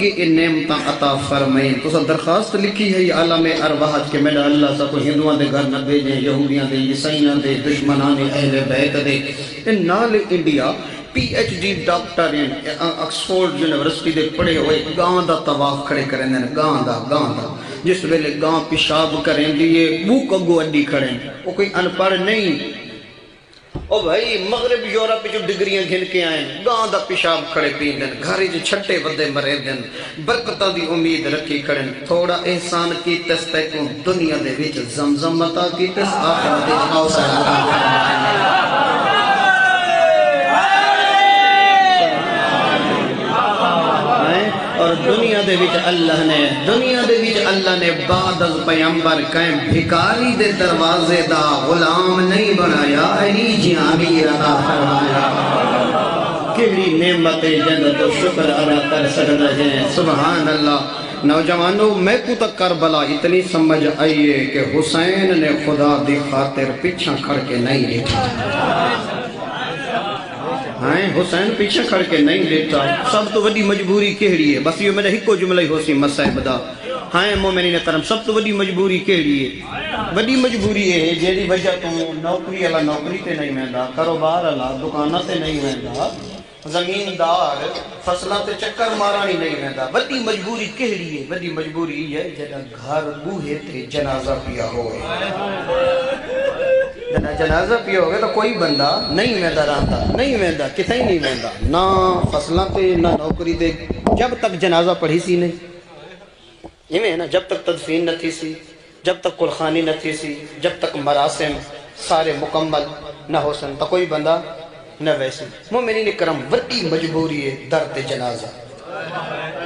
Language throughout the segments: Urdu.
یہ نعمتاں عطا فرمائیں تو درخواست لکھی ہے عالم ارواح کہ میرا اللہ سا کو ہندوؤں دے گھر نہ بھیجیں، یہودیاں دے، عیسائیاں دے، دشمنان اہل بیت دے ان نال India P H D doctor Oxford university دے پڑھے ہوئے گاں دا طواف کھڑے کریں دیں، گاں دا جس ویلے گاں پیشاب کریں دیئے بوک اگو اڈی کھڑیں، وہ کوئی انپڑھ نہیں۔ او بھائی مغرب یورپ جو ڈگریاں گھن کے آئیں گاں دا پیشاب کھڑے پین دن، گھاری جو چھٹے ودے مرے دن، برکتہ دی امید رکھی کھڑیں، تھوڑا احسان کی تستے کو دنیا دے وچ زمزم متا کی تس آخر دے آؤ اور دنیا دے وچ اللہ نے بعد از پیمبر قائم بھکاری دے دروازے دا غلام نہیں بنایا، علی جی امیر عطا فرمایا۔ کیڑی نعمت جنت و شکر ادا کر سکتا ہے، سبحان اللہ۔ نوجوانوں میں کو تک کربلا اتنی سمجھ آئیے کہ حسین نے خدا دی خاطر پیچھا کھڑ کے نہیں دیکھا، حسین پیچھے کھڑ کے نہیں دیتا۔ سب تو وڈی مجبوری کہڑی ہے، بس یہ میرا ہکو جملہ ہی ہو سی مسائب دا، مومنین کرم سب تو وڈی مجبوری کہڑی ہے؟ وڈی مجبوری ہے جیڑی وجہ تو نوکری والا نوکری تے نہیں ویندا، کاروبار والا دکانہ تے نہیں ویندا، زمیندار فصلہ تے چکر مارانی نہیں ویندا۔ وڈی مجبوری کہڑی ہے؟ وڈی مجبوری ہے جڑا گھر بوہے تے جنازہ پیا ہوئے، جنازہ پیا ہوگا تو کوئی بندہ نہیں ویندا رہتا، نہیں ویندا، کتھے ہی نہیں ویندا، نہ فصلہ تے نہ نوکری تے، جب تک جنازہ پڑھی سی نہیں، یہ میں نا جب تک تدفین نہ تھی سی، جب تک قرخانی نہ تھی سی، جب تک مراسم سارے مکمل نہ ہو سن تو کوئی بندہ نہ ویسی۔ مومنین کرم وڈی مجبوری ہے درد جنازہ،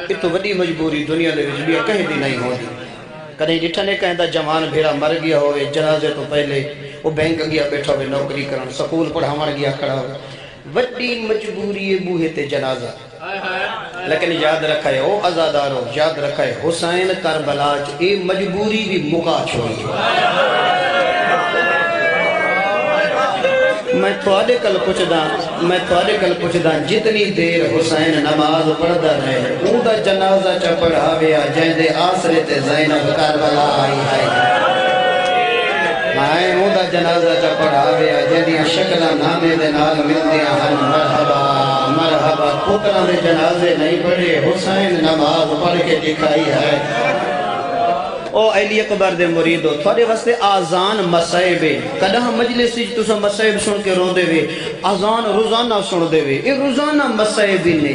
یہ تو وڈی مجبوری دنیا دے وچ بھی کہیں دی نہیں ہوتی۔ کہیں جٹھا نے کہیں دا جوان بھیڑا مر گیا ہوئے جنازے تو پہلے وہ بینک گیا بیٹھا ہوئے نوکری کرن، سکول پڑھاون گیا کھڑا ہوئے، وڈی مجبوری ہے بوہے تے جنازہ۔ لیکن یاد رکھائے او عزادارو، یاد رکھائے حسین کربلا اے مجبوری بھی مکا چھوڑی۔ میں تھوڑے کل پوچھدا جتنی دیر حسین نماز پڑھدا رہے اون دا جنازہ چا پڑھاویا جائیں دے آسرے تے زینب کربلا آئی ہے، اون دا جنازہ چا پڑھاویا جہدیاں شکلہ نامے دے نال ملدیاں ہن، مرحبا مرحبا۔ پترہ دے جنازے نہیں پڑھے، حسین نماز پڑھ کے دکھائی ہے۔ او علی اکبر دے مریدو تھوڑے واسطے آزان مسائب ہے، کدہ مجلس سے تسا مسائب سن کے رو دے وے، آزان روزانہ سن دے وے، یہ روزانہ مسائب نے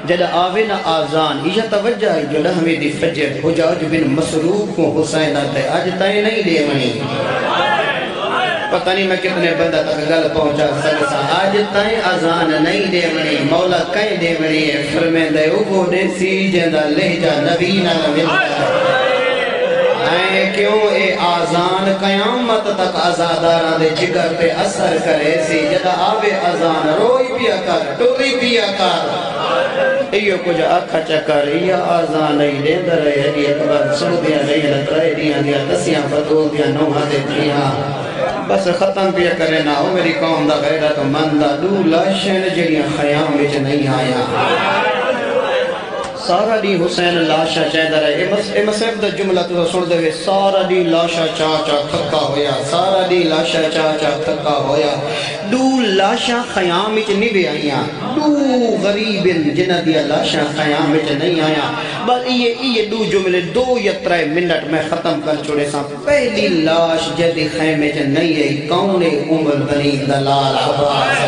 جدہ آوے نہ آزان، یہ توجہ ہے جو لہمے دی فجر حجاج بن مسروق کو حسین آتے آج تائیں نہیں دے منی، پتہ نہیں میں کتنے بندہ تک گل پہنچا سکتا، آج تائیں آزان نہیں دے منی، مولا کہیں دے منی ہے، فرمین دے اوگو دے سی جندہ لہجہ نبینا ملتا کیوں اے آزان قیامت تک آزادارہ دے جگر پہ اثر کرے سی، جدہ آوے آزان روئی پیا کر، ٹوری پیا کر، ایو کچھ اکھا چکر، یہ آزان نہیں دے در ہے علی اکبر سعودیاں نہیں لطرائے دیاں دیا تسیاں بدول دیا نوہا دے دیاں، بس ختم پیا کرے نا ہو میری قوم دا غیرت مندہ، دو لاشن جڑیاں خیام بچ نہیں آیا۔ سارا دی حسین لاشا چاہدہ رہے، اے مسئب دا جملہ تو سن دے وے، سارا دی لاشا چاچا تھکا ہویا، سارا دی لاشا چاچا تھکا ہویا، دو لاشا خیام وچ نہیں بھی آئیاں، دو غریب جنہ دیا لاشا خیام وچ نہیں آیا، بس یہ دو جملے 2 یا 3 منٹ میں ختم کر چھوڑے ساں۔ پہلی لاش جدی خیمے وچ نہیں آئی، کون عمر بنی دلال عباس،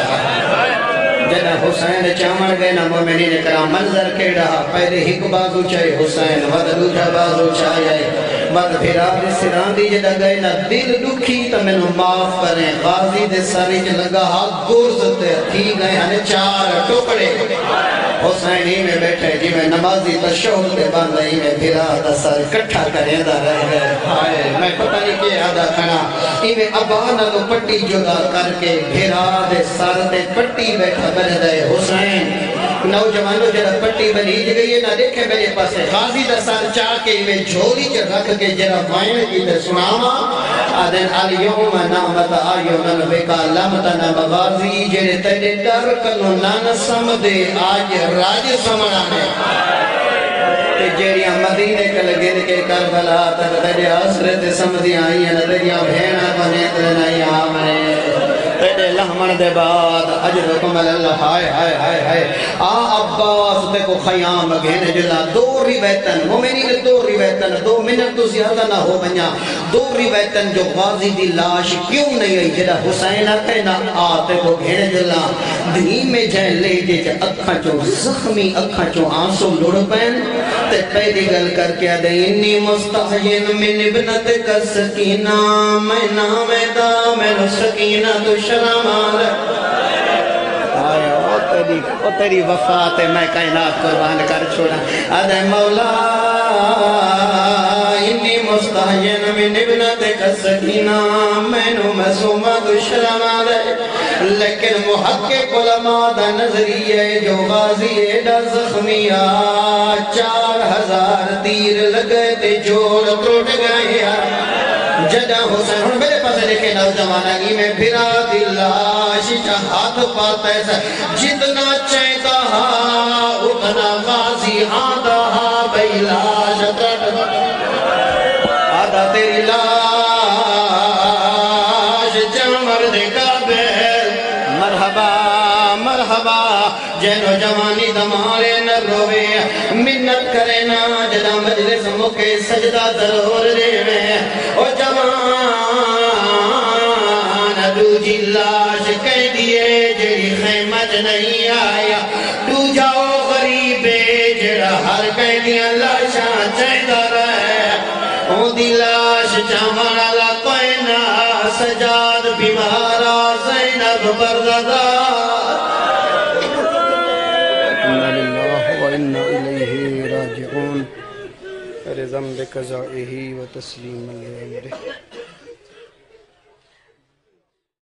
جدہ حسین چامن گئے نا مومنین کرام منظر کے رہا، پہلے ہک بازو چاہے حسین ود دوجہ بازو چاہے ود پھر آپ سران دی جدہ گئے نا دل دکھی تو منو معاف کریں، غازی دے سریج لگا گرز تے تھی گئے ہنے 4 ٹکڑے، حسین ہی میں بیٹھے جی میں نمازی تشہد تے باندھا ہی میں پھرا دا سر کٹھا کریں دا رہ گئے، میں پتہ نہیں کہ آدھا کھنا ہی میں ابانا دو پٹی جدا کر کے پھرا دے سر تے پٹی بیٹھا بن دے حسین، نوجوانوں جڑا پٹی بنیج گئی ہے نہ دیکھے میرے پاسے غازی دا سر چاہ کے میں جھولی چا رکھ کے جڑا وائن کی تے سناما آدھن الیوم نامت آیومن بکا لامتنا بغازی جڑے تیرے در کنو نان سمدے آج راج سمنا ہے، جیڑیاں مدینے کے لگن کے کربلا تک تیرے حسرت سمجھی آئیں تیریاں بھیڑا بنے نہیں آمنے تیرے لہمن دے بعد اجرکم اللہ ہائے ہائے ہائے ہائے عباس تے کو خیام گھن جلا دو روایتن مومنین دو روایتن 2 منٹ تو زیادہ نہ ہو بنیا 2 روایتن جو غازی دی لاش کیوں نہیں آئی جڑا حسین کہنا تے کو گھن جلا دھی میں جائے لے جے اکھاں چوں زخمی اکھاں چوں آنسو لڑ پین تے پہلی گل کر کے دے انی مستحین من ابنت کا سکینہ میں نام دا میں سکینہ تو شرم آیا او تیری وفات میں کائنات قربان کر چھوڑا ادھے مولا انی مستحین من ابنت کا سکینہ میں نو مسومہ تو شرم لیکن محقق علماء دا نظریہ جو غازی دا زخمیہ 4000 تیر لگے تے جوڑ ٹوٹ گئے جدہ حسین ہن میرے پاس لکھے نوجوانہ کی میں بھرا دلاش ہاتھ پاتا ہے جتنا چاہتا اتنا غازی آدھا بھئی لاش آدھا تیری لاش جمر دے قابل مرحبا مرحبا جنو جوانی دمارے نہ روے منت کرے نا جدا مجلس مکے سجدہ ضرور دے میں او جوان دو جی لاش کہہ دیے جڑی خیمت نہیں آیا تو جاؤ غریبے جڑا ہر کہہ دیا لاشاں چاہتا رہے او دی لاش جمانا لقائنا سجاد بیمارا زینب برددہ اِنَّا لِلَّهِ وَإِنَّا إِلَيْهِ رَاجِعُونَ رِزَمْ بِقَضَائِهِ وَتَسْلِيمًا لِأَمْرِهِ